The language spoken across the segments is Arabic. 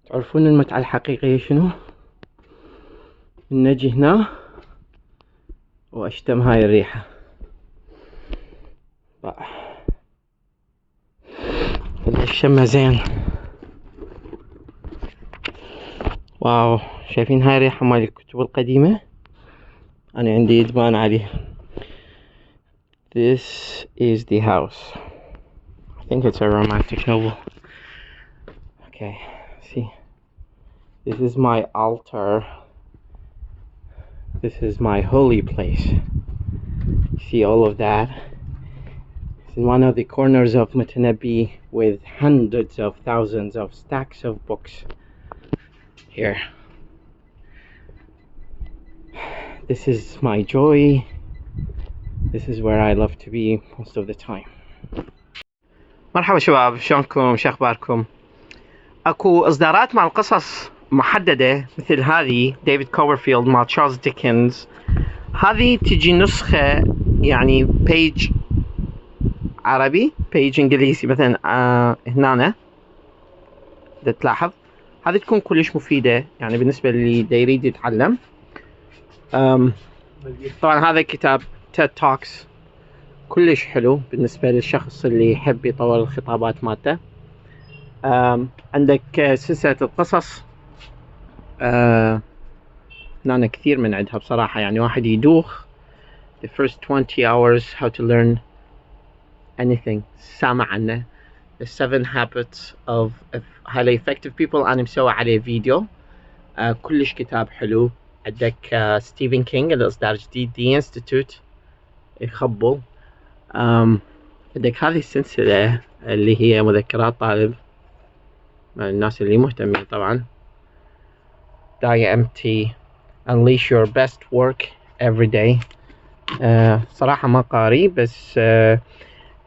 تعرفون المتعة الحقيقية شنو؟ نجي هنا واشتم هاي الريحة. الشمة زين. واو، شايفين هاي الريحة مال الكتب القديمة؟ أنا عندي إدمان عليها. This is the house. I think it's a romantic novel. Okay, see. This is my altar. This is my holy place. See all of that? It's in one of the corners of المتنبي with hundreds of thousands of stacks of books here. This is my joy. This is where I love to be most of the time. مرحبا شباب، شلونكم؟ شو اخباركم؟ اكو اصدارات مع القصص محددة مثل هذه ديفيد كوبرفيلد مع تشارلز ديكنز. هذه تجي نسخة يعني بيج عربي بيج انجليزي مثلا. هنا دا تلاحظ هذه تكون كلش مفيدة يعني بالنسبة اللي دا يريد يتعلم. طبعا هذا كتاب تيد توكس كلش حلو بالنسبة للشخص اللي يحب يطور الخطابات مالته. عندك سلسلة القصص هنا كثير من عندها بصراحة، يعني واحد يدوخ. The first 20 hours how to learn anything، سامع عنه. The 7 habits of highly effective people، أنا مسوي عليه فيديو. كلش كتاب حلو. عندك ستيفن كينج الإصدار جديد The Institute يخبل. عندك هذه السلسلة اللي هي مذكرات طالب، الناس اللي مهتمين طبعا. DMT Unleash your best work every day. صراحة ما قاري، بس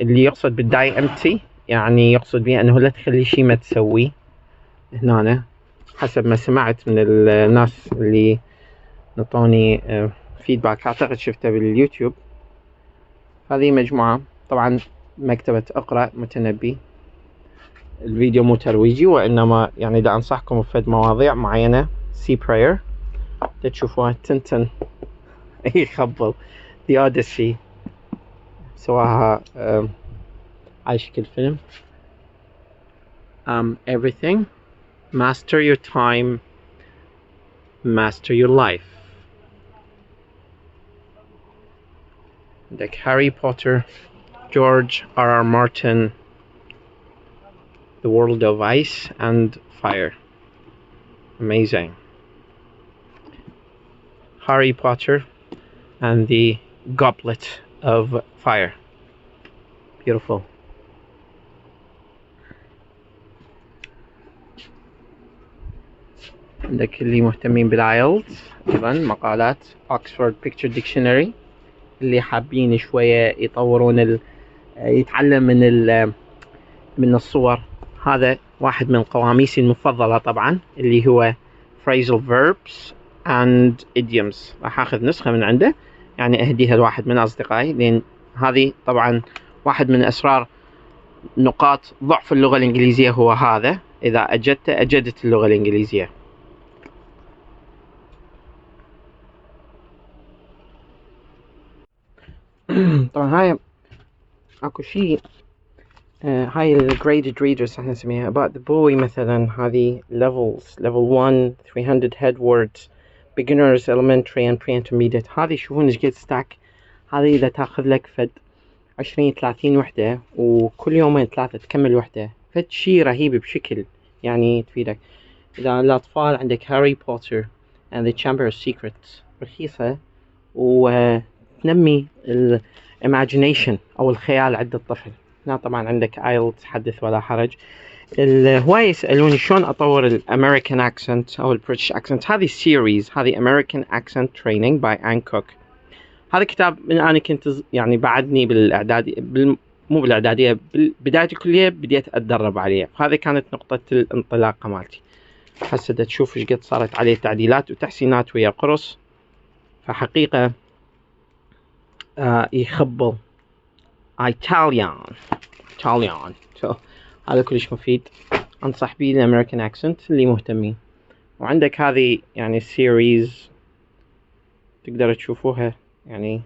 اللي يقصد بالداي امتي يعني يقصد بيه انه لا تخلي شي ما تسويه. هنا حسب ما سمعت من الناس اللي نطوني فيدباك، اعتقد شفته باليوتيوب. هذه مجموعة طبعا مكتبة اقرا متنبي. الفيديو مو ترويجي، وانما يعني دا انصحكم بفد مواضيع معينة. سي براير تشوفوها. تنتن يخبل. The Odyssey سواها على شكل فيلم. Everything. Master your time. Master your life. عندك هاري بوتر. George R.R. Martin. The World of Ice and Fire. Amazing. Harry Potter and the Goblet of Fire. Beautiful. عندك اللي مهتمين بالآيلتس أيضا مقالات Oxford Picture Dictionary. اللي حابين شوية يطورون يتعلم من الصور. هذا واحد من قواميسي المفضلة طبعا، اللي هو Phrasal Verbs and Idioms. راح أخذ نسخة من عنده يعني أهديها لواحد من أصدقائي، لأن هذه طبعا واحد من أسرار نقاط ضعف اللغة الإنجليزية هو هذا. إذا أجدت اللغة الإنجليزية. طبعا هاي اكو شيء هاي ال graded readers احنا نسميها about the boy مثلا. هذه levels level 1 300 head words beginners elementary and pre-intermediate. هذه شوفون ايش قد ستاك. هذه اذا تاخذ لك فد 20-30 وحدة وكل يومين 3 تكمل وحدة، فد شيء رهيب بشكل يعني تفيدك. اذا الاطفال عندك هاري بوتر and the chamber of secrets رخيصة وتنمي imagination أو الخيال عند الطفل. هنا طبعا عندك IELTS حدث ولا حرج. الهواية يسألوني شلون أطور الأمريكان accent أو البريتش accent. هذه series، هذه American Accent Training by Ann Cook. هذا كتاب من أنا كنت يعني بعدني بالإعدادي مو بالإعدادية، بداية الكلية بديت أتدرب عليه. هذه كانت نقطة الانطلاقة مالتي. هسه تشوف إيش قد صارت عليه تعديلات وتحسينات ويا قرص. فحقيقة يخبل Italian. هذا كلش مفيد. أنصح بيه الأمريكان أكسنت اللي مهتمين. وعندك هذه يعني السيريز تقدر تشوفوها، يعني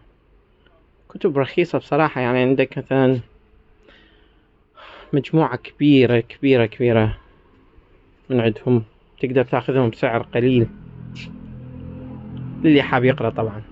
كتب رخيصة بصراحة. يعني عندك مثلا مجموعة كبيرة كبيرة كبيرة من عندهم، تقدر تاخذهم بسعر قليل للي حاب يقرأ طبعا.